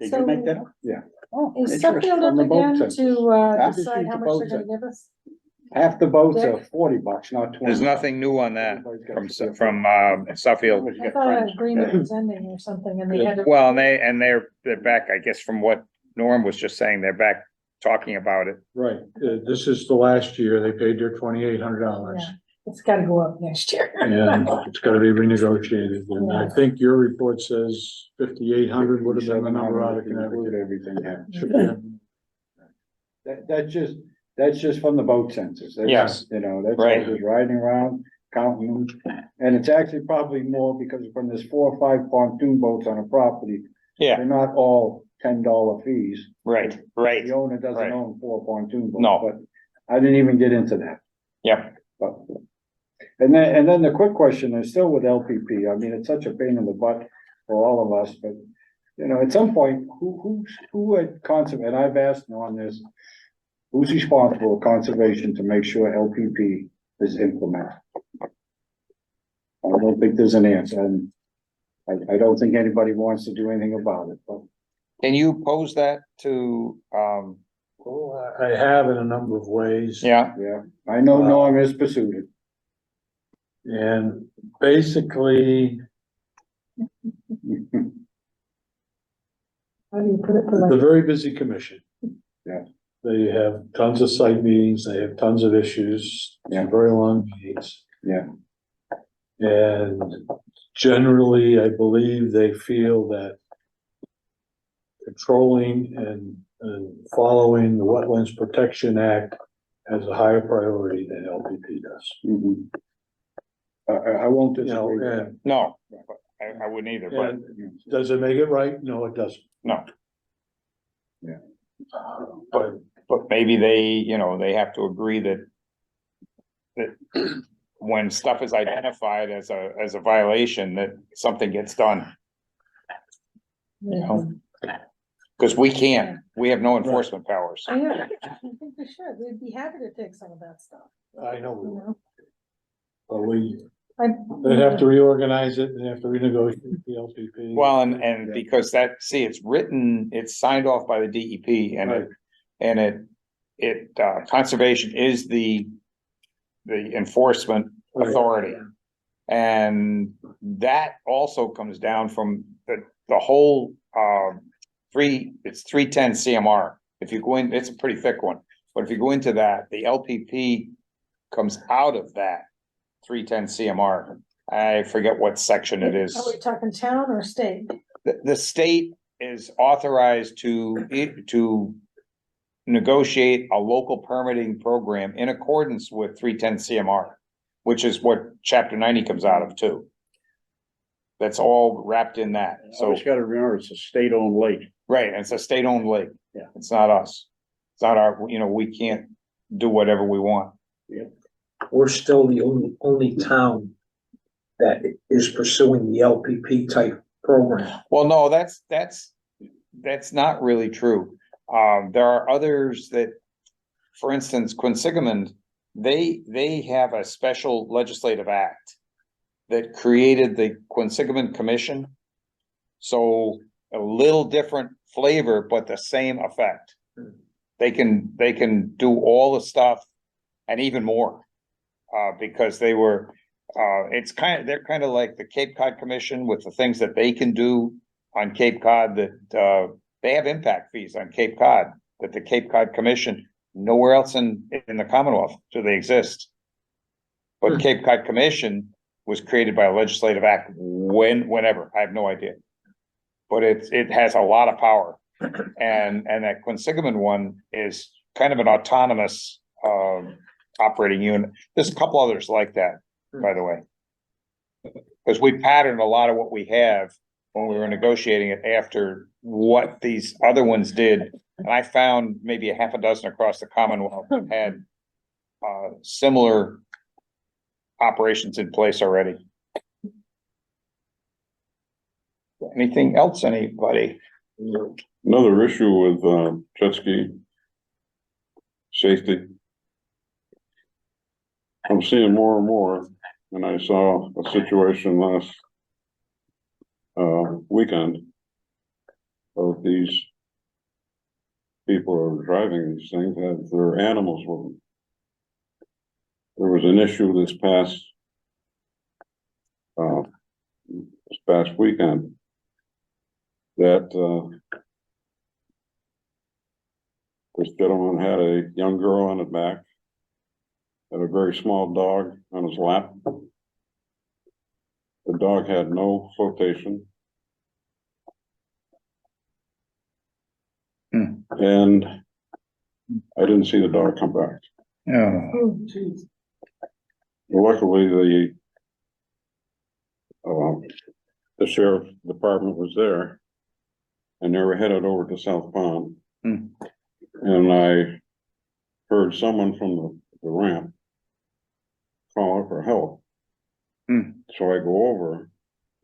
Did you make that up? Yeah. Oh, Is interesting. Suffield On up the boat again census. to, Huh? decide how The much boat they're gonna census. give us? Half the boats are $40, not 20. There's nothing new on that Everybody's got from Suffield. I thought an agreement was ending or something and they had to. Well, and they're back, I guess, from what Norm was just saying, they're back talking about it. Right, this is the last year, they paid their $2,800. Yeah. It's gotta go up next year. And it's gotta be renegotiated, and I Yeah. think your report says 5,800 would have been the number out of Include Connecticut. everything, yeah. Should be. That's just from the boat census. That's- Yes. You know, that's Right. just riding around, counting them. And it's actually probably more because when there's 4 or 5 pontoon boats on a property, Yeah, they're not all $10 fees. right, right, The owner doesn't Right. own 4 pontoon boats. No. But I didn't even get into that. yep. But, and then the quick question is still with LPP. I mean, it's such a pain in the butt for all of us, but you know, at some point, who at and I've asked on this, who's responsible for conservation to make sure LPP is implemented? I don't think there's an answer, and I don't think anybody wants to do anything about it, but Can you pose that to, Well, I have in a number of ways. yeah, yeah, I know Norm has pursued it. And basically, How do you put it? it's a politely? very busy commission. Yeah. They have tons of site meetings, they have tons of issues, Yeah. some very long meetings. Yeah. And generally, I believe they feel that controlling and following the Wetlands Protection Act has a higher priority than LPP does. Mhm. I won't You know, disagree with that. and, no, I wouldn't either, but and does it make it right? No, it doesn't. no. Yeah. But maybe they have to agree that when stuff is identified as a violation, that something gets done, you know? Cause we have no enforcement powers. I know, I think we should, we'd be happy to take some of that stuff, I know, you know? but I- they'd have to reorganize it, they have to renegotiate the LPP. Well, and because it's written, it's signed off by the DEP and conservation is the enforcement authority. And that also comes down from the whole, it's 310 CMR. If you go in, it's a pretty thick one, but if you go into that, the LPP comes out of that 310 CMR. I forget what section it is. Are we talking town or state? The state is authorized to negotiate a local permitting program in accordance with 310 CMR, which is what chapter 90 comes out of too. That's all wrapped in that, so, Always gotta remember, it's a state-owned lake. right, and it's a state-owned lake. Yeah. It's not us. It's not our, we can't do whatever we want. We're still the only town that is pursuing the LPP type program. Well, no, that's not really true. There are others that, for instance, Quinsigamond, they have a special legislative act that created the Quinsigamond Commission. So a little different flavor, but the same effect. They can do all the stuff and even more. Because they were, they're kind of like the Cape Cod Commission with the things that they can do on Cape Cod that, they have impact fees on Cape Cod, that the Cape Cod Commission, nowhere else in the Commonwealth do they exist. But Cape Cod Commission was created by a legislative act whenever, I have no idea. But it has a lot of power. And that Quinsigamond one is kind of an autonomous, operating unit. There's a couple others like that, by the way. Because we patterned a lot of what we have when we were negotiating it after what these other ones did. And I found maybe a half a dozen across the Commonwealth that had similar operations in place already. Anything else, anybody? Another issue with jet ski safety. I'm seeing more and more, and I saw a situation last weekend of these people who are driving these things have their animals with them. There was an issue this past weekend that this gentleman had a young girl on his back, had a very small dog on his lap. The dog had no flotation. And I didn't see the dog come back. Yeah. Oh, geez. Luckily, the sheriff's department was there, and they were headed over to South Pond. And I heard someone from the ramp call for help. So I go over,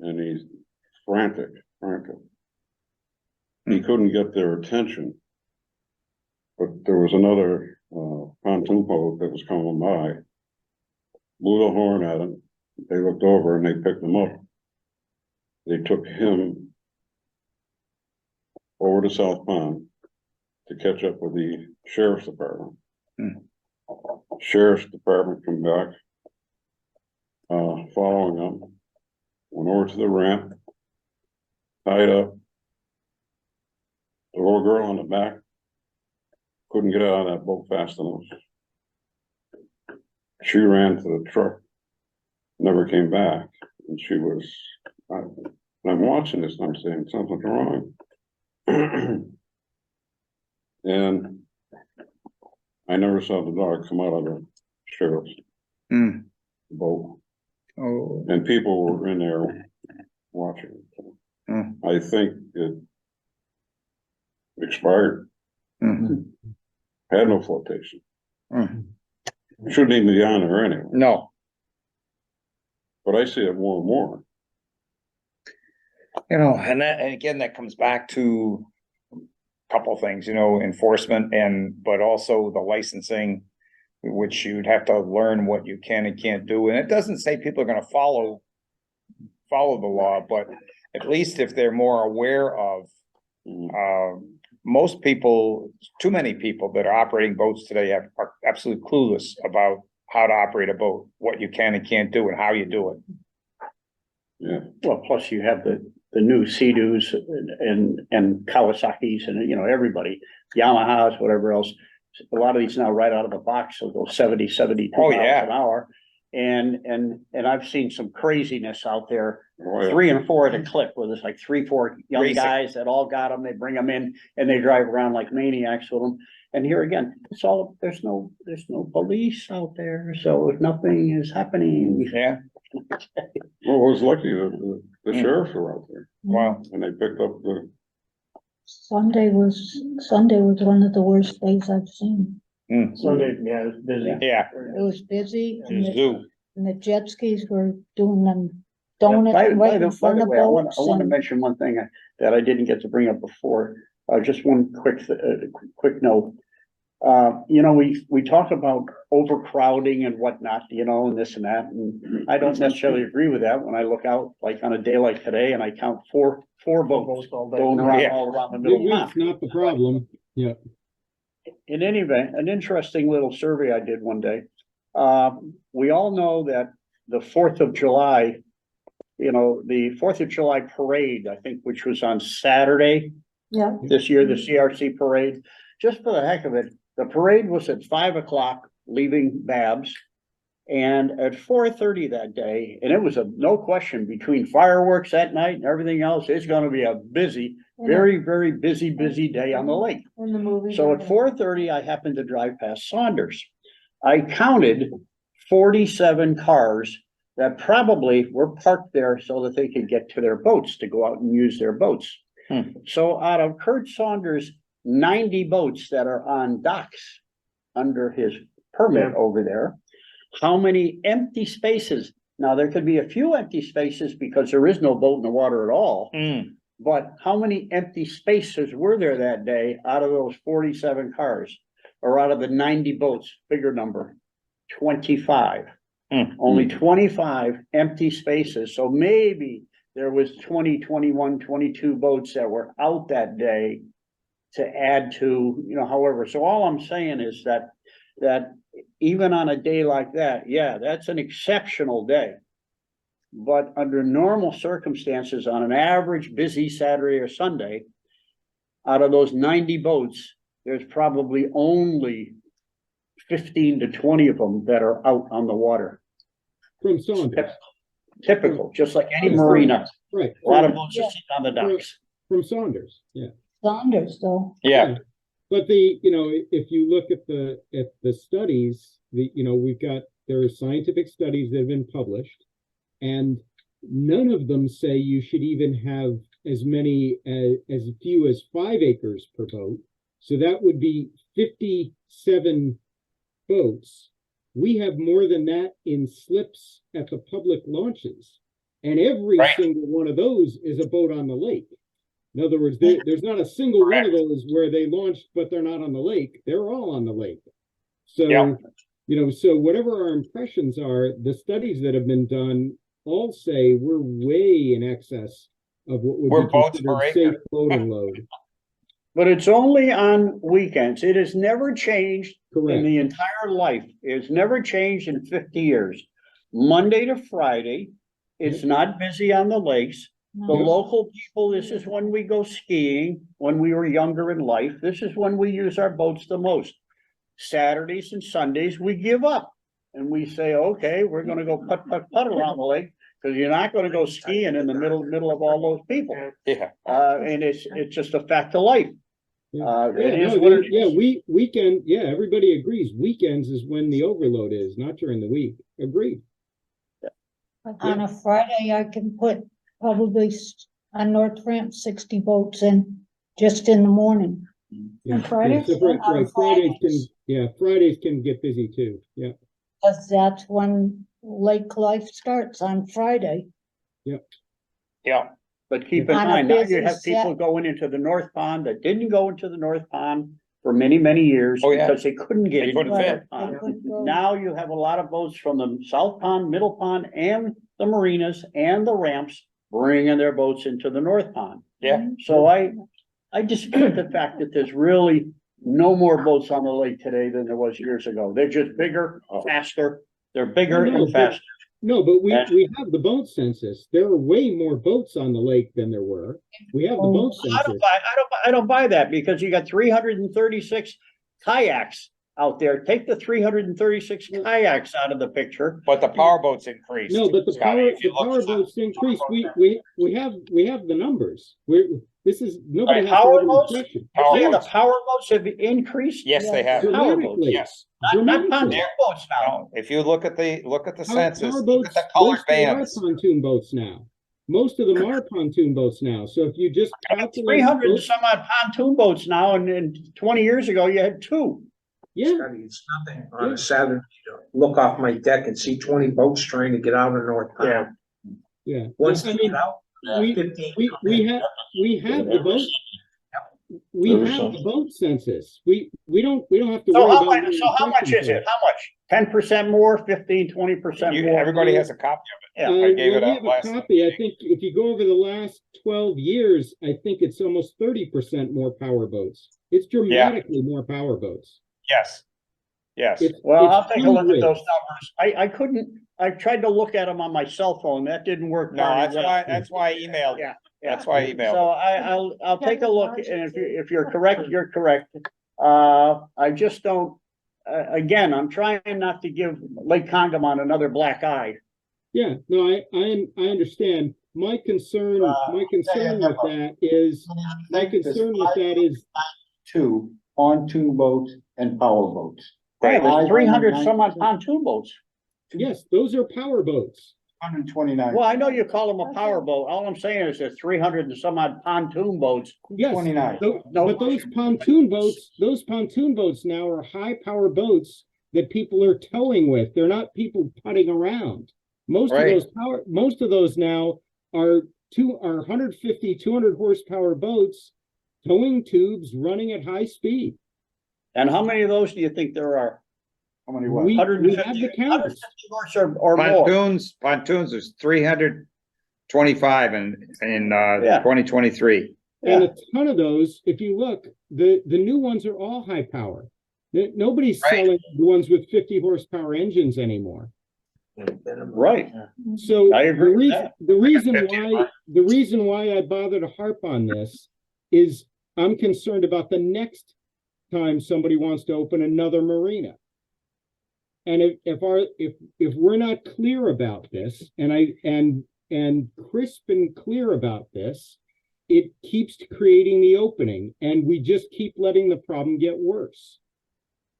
and he's frantic. He couldn't get their attention, but there was another pontoon boat that was coming by, blew the horn at him. They looked over and they picked him up. They took him over to South Pond to catch up with the sheriff's department. Sheriff's department come back, following them, went over to the ramp, tied up the little girl on the back, couldn't get out of that boat fast enough. She ran to the truck, never came back, and she was, I'm watching this and I'm saying something's wrong. And I never saw the dog come out of the sheriff's boat. Oh. And people were in there watching. I think it expired. Had no flotation. Shouldn't even be on there anyway. No. But I see it more and more. And again, that comes back to a couple of things, enforcement but also the licensing, which you'd have to learn what you can and can't do. And it doesn't say people are going to follow the law, but at least if they're more aware of, most people, too many people that are operating boats today are absolutely clueless about how to operate a boat, what you can and can't do and how you do it. Yeah. Well, plus you have the new Sea-Doos and Kawasaki's and, everybody, Yamahas, whatever else. A lot of these now right out of the box, so go 72 miles an hour. And I've seen some craziness out there. 3 and 4 at a clip, where there's like 3-4 young Racing. guys that all got them. They bring them in and they drive around like maniacs with them. And here again, there's no police out there, so nothing is happening. Yeah. Well, I was lucky that The sheriffs were out there Wow. and they picked up the, Sunday was one of the worst days I've seen. Sunday, yeah, it's busy. Yeah, It was busy and the zoo. the jet skis were doing them By donuts right by in the front of way, I boats. want to and- mention one thing that I didn't get to bring up before. Just one quick note. You know, we talk about overcrowding and whatnot, you know, and this and that, and I don't necessarily agree with that when I look out, like on a day like today, and I count four boats All day. going around, Yeah. all around the middle It's pond. not the problem. Yeah. In any event, an interesting little survey I did one day. We all know that the 4th of July, you know, the 4th of July parade, I think, which was on Saturday Yeah, this year, the CRC parade, just for the heck of it, the parade was at 5 o'clock, leaving Babs. And at 4:30 that day, and it was a no question between fireworks that night and everything else, it's gonna be a busy, very, very busy day on the lake. in the movie. So at 4:30, I happened to drive past Saunders. I counted 47 cars that probably were parked there so that they could get to their boats, to go out and use their boats. So out of Kurt Saunders' 90 boats that are on docks under his permit Yeah. over there, how many empty spaces? Now, there could be a few empty spaces because there is no boat in the water at all. But how many empty spaces were there that day out of those 47 cars? Or out of the 90 boats, bigger number, 25. Only 25 empty spaces, so maybe there was 20, 21, 22 boats that were out that day to add to, you know, however, so all I'm saying is that even on a day like that, yeah, that's an exceptional day. But under normal circumstances, on an average busy Saturday or Sunday, out of those 90 boats, there's probably only 15 to 20 of them that are out on the water. From Saunders, Typical, just like any marina, right. a lot of boats are sitting on the docks. From Saunders, yeah. Saunders though. Yeah, But if you look at the studies, there are scientific studies that have been published, and none of them say you should even have as few as 5 acres per boat. So that would be 57 boats. We have more than that in slips at the public launches, and every Right. single one of those is a boat on the lake. In other words, there's not a single one of those where they launched, but they're not on the lake. They're all on the lake. So, Yeah. So whatever our impressions are, the studies that have been done all say we're way in excess of what would We're be boats per considered acre. safe loading load. But it's only on weekends. It has never changed in Correct. the entire life. It's never changed in 50 years. Monday to Friday, it's not busy on the lakes. The No. local people, this is when we go skiing, when we were younger in life, this is when we use our boats the most. Saturdays and Sundays, we give up. And we say, okay, we're gonna go putt around the lake, because you're not gonna go skiing in the middle of all those people. yeah. And it's just a fact of life. Yeah. It is no, what it is. weekend, everybody agrees. Weekends is when the overload is, not during the week. Agreed. On a Friday, I can put probably on North Ramp 60 boats in, just in the morning. Yeah. Fridays? Yeah, so On Fridays can get busy too. Yeah. Cause that's when lake life starts, on Friday. Yeah, But keep in On a mind, now busy you have people set. going into the North Pond that didn't go into the North Pond for many, many years. Oh, yeah. Because they couldn't get They into the couldn't fit. North They Pond. couldn't go. Now you have a lot of boats from the South Pond, Middle Pond, and the marinas and the ramps bringing their boats into the North Pond. yeah. So I dispute the fact that there's really no more boats on the lake today than there was years ago. They're just bigger, faster. They're bigger No, and faster. No, but we And- have the boat census. There are way more boats on the lake than there were. We have the Oh. boat I don't census. buy, I don't buy that, because you got 336 kayaks out there. Take the 336 kayaks out of the picture. But the power boats increased. No, but the Scotty, if you look at boats increased. power We have the numbers. Nobody Right, has power that boats? impression. Power Yeah, the boats. power boats have increased, Yes, they have. Power boats. Dramatically. Yes. not pontoon Dramatically. boats now. No, if you look at the Power census, look at boats, the colored they are bands. pontoon boats now. most of them are pontoon boats now, so if you just calculate. 300 and both- some odd pontoon boats now, and 20 years ago, you had two. Yeah, Scotty, it's nothing on a Saturday to look off my deck and see 20 boats trying to get out of North Pond. yeah. Once I they mean, get out, we, 15 we, come we in. have, we have the boat. We There was have some- the boat census. We don't have to So worry how about. much, so how much is it? How much? 10% more, 15, 20% more? Everybody has a copy of Yeah. I gave Well, it we out have a last copy. I think if you go over the last 12 years, I think it's almost 30% more power boats. It's dramatically more power boats. Yes. Yes. It's- Well, it's I'll take a look at hundreds. those numbers. I couldn't, I tried to look at them on my cell phone. That didn't work. No, very that's well. why I emailed. Yeah. That's why I emailed. So I'll take a look, and if you're correct, you're correct. I just don't, again, I'm trying not to give Lake Congamon another black eye. Yeah, no, I understand. My concern with that is, Two pontoon boats and power boats. Yeah, there's Right. 300 some odd pontoon boats. yes, those are power boats. 129. Well, I know you call them a power boat. All I'm saying is there's 300 and some odd pontoon boats. Yes, 29. No but those pontoon boats now are high power boats that people are towing with. They're not people putting around. Most Right. of those now are 150, 200 horsepower boats, towing tubes, running at high speed. And how many of those do you think there are? How many We, what? we have 150 the counts. horse or more? Pontoons is 325 in Yeah. 2023. And Yeah. a ton of those, if you look, the new ones are all high power. Nobody's Right. selling the ones with 50 horsepower engines anymore. Right. So I agree with the reason 50 why, I bother to harp on this is I'm concerned about the next time somebody wants to open another marina. And if we're not clear about this, and crisp and clear about this, it keeps creating the opening, and we just keep letting the problem get worse.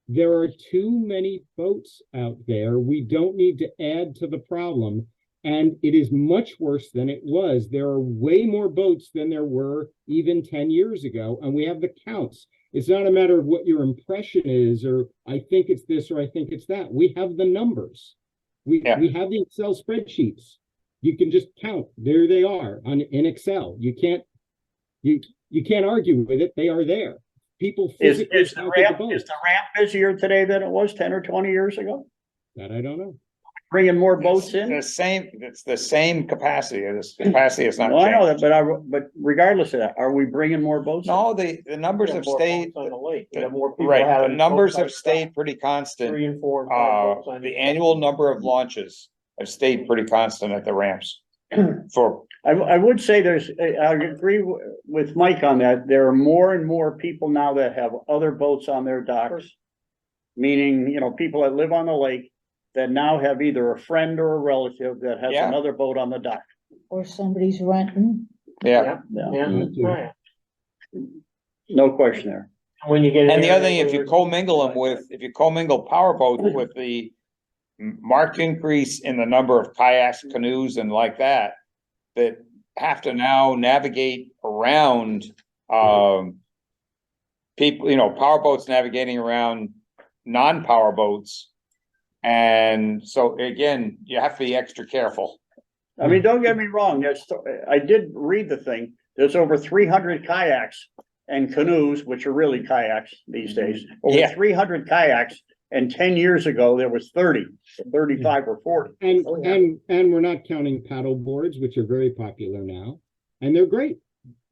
There are too many boats out there. We don't need to add to the problem, and it is much worse than it was. There are way more boats than there were even 10 years ago, and we have the counts. It's not a matter of what your impression is, or I think it's this, or I think it's that. We have the numbers. We have the Excel spreadsheets. You can just count. There they are in Excel. You can't argue with it. They are there. People Is physically the counted the ramp boats. busier today than it was 10 or 20 years ago? That I don't know. Bringing more boats in? It's the same capacity. This capacity is not No, I know that, changed. but regardless of that, are we bringing more boats? in? No, the numbers We have more stayed, boats on the lake. We have more people right, the having numbers boats on have the stayed dock, pretty constant. 3 and 4 and 5 boats on The each annual dock. number of launches have stayed pretty constant at the ramps. For, I would say I agree with Mike on that. There are more and more people now that have other boats on their docks. Meaning, people that live on the lake that now have either a friend or a relative that has Yeah. another boat on the dock. Or somebody's renting. yeah. Yeah, Yeah. no question there. When you get. And the other thing, if you commingle powerboats with the marked increase in the number of kayaks, canoes and like that have to now navigate around, people, powerboats navigating around non-power boats. And so again, you have to be extra careful. I mean, don't get me wrong, I did read the thing, there's over 300 kayaks and canoes, which are really kayaks these days. Over Yeah. 300 kayaks, and 10 years ago, there was 30, 35 or 40. And we're not counting paddle boards, which are very popular now, and they're great.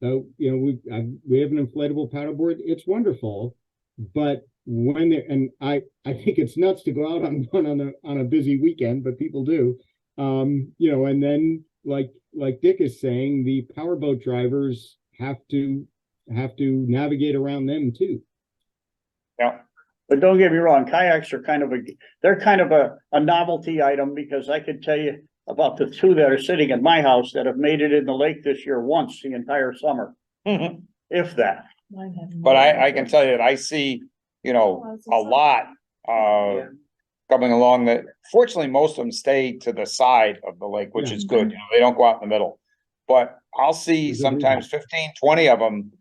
So, we have an inflatable paddle board. It's wonderful, but I think it's nuts to go out on one on a busy weekend, but people do. And then like Dick is saying, the powerboat drivers have to navigate around them too. Yeah. But don't get me wrong, kayaks are kind of a novelty item, because I could tell you about the two that are sitting at my house that have made it in the lake this year once the entire summer, if that. But I can tell you that I see, a lot, coming along that, fortunately, most of them stay to the side of the lake, which Yeah. is good. They don't go out in the middle. but I'll see sometimes 15, 20 of them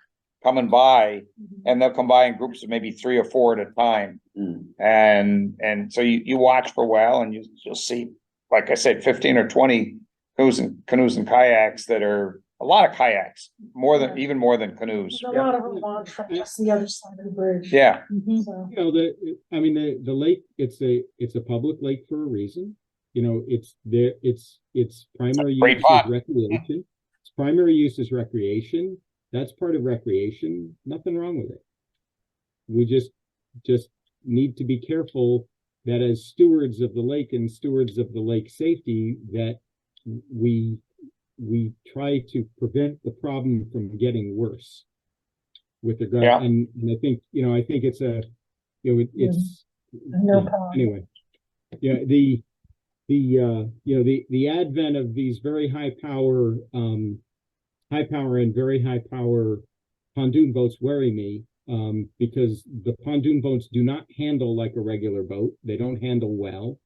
coming by, and they'll come by in groups of maybe 3 or 4 at a time. Mm. And so you watch for a while and you'll see, like I said, 15 or 20 canoes and kayaks that are, a lot of kayaks, even more than canoes. A lot of them launch from just the other side of the bridge. Yeah, Mhm. So, You know, the lake, it's a public lake for a reason. You know, its primary great use pond. is recreation. Its primary use is recreation. That's part of recreation. Nothing wrong with it. We just need to be careful that as stewards of the lake and stewards of the lake safety, that we try to prevent the problem from getting worse with regard, Yeah. and I think, it's it's, no problem. anyway. Yeah, the advent of these very high power and very high power pontoon boats worry me, because the pontoon boats do not handle like a regular boat. They don't handle well.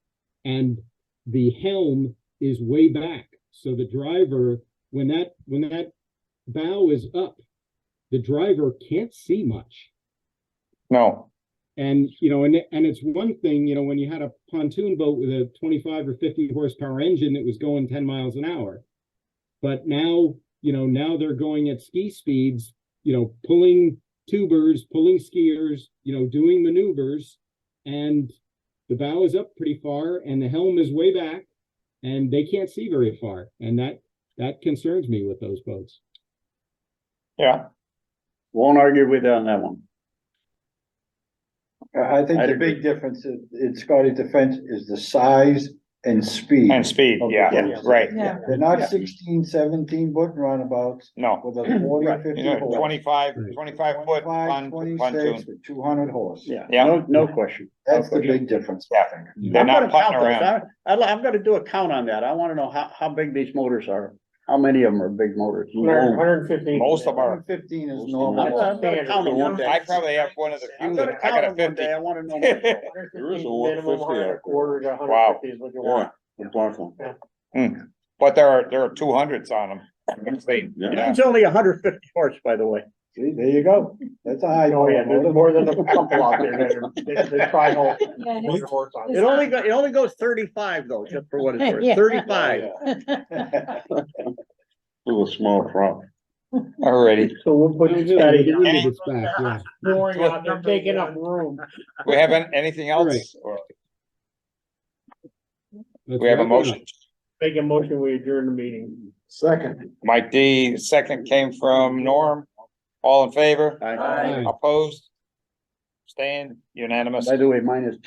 And the helm is way back. So the driver, when that bow is up, the driver can't see much. no, And, and it's one thing, when you had a pontoon boat with a 25 or 50 horsepower engine that was going 10 miles an hour. But now, now they're going at ski speeds, pulling tubers, pulling skiers, doing maneuvers, and the bow is up pretty far and the helm is way back and they can't see very far. And that concerns me with those boats. yeah, Won't argue with you on that one. I think I'd the agree. big difference in Scotty Defense is the size and speed. and speed, of the yeah, boats. right, Yeah. They're not Yeah. 16, 17 foot runabouts no. with a 40 or Right. 50 You know, horse. 25 foot 25, pontoon. 26 with 200 horse. Yeah, Yeah. no question. That's No the question. big difference, I Yeah. think. They're I'm not gonna putting count those. around. I'm gonna do a count on that. I wanna know how big these motors are. How many of them are big motors? 115. Most of them are. 115 is I'm normal. gonna count them one day. I probably have one of the I'm few gonna that I count got a them one day. 50. I wanna know. There is a minimum 150 out there. 125 to Wow. 150 is what you want. Yeah, the black one. But there are 200s on them. Yeah. Mine's only 150 horse, by the way. See, there you go. That's a high. Oh, yeah, power there's motor. more than a couple out there that try whole. Yeah, his- horse on It only goes 35 though, just for what it's worth. Yeah. 35. With a small prop. Alrighty, So we'll put Scotty Give down. me this back, yeah. Pouring out there, taking up room. we have anything else? Or Let's we have a wrap it up. motion? Make a motion, we adjourn the meeting. Second. Mike D, second came from Norm. All in favor? Aye. Aye. Opposed? Staying unanimous? By the way, mine is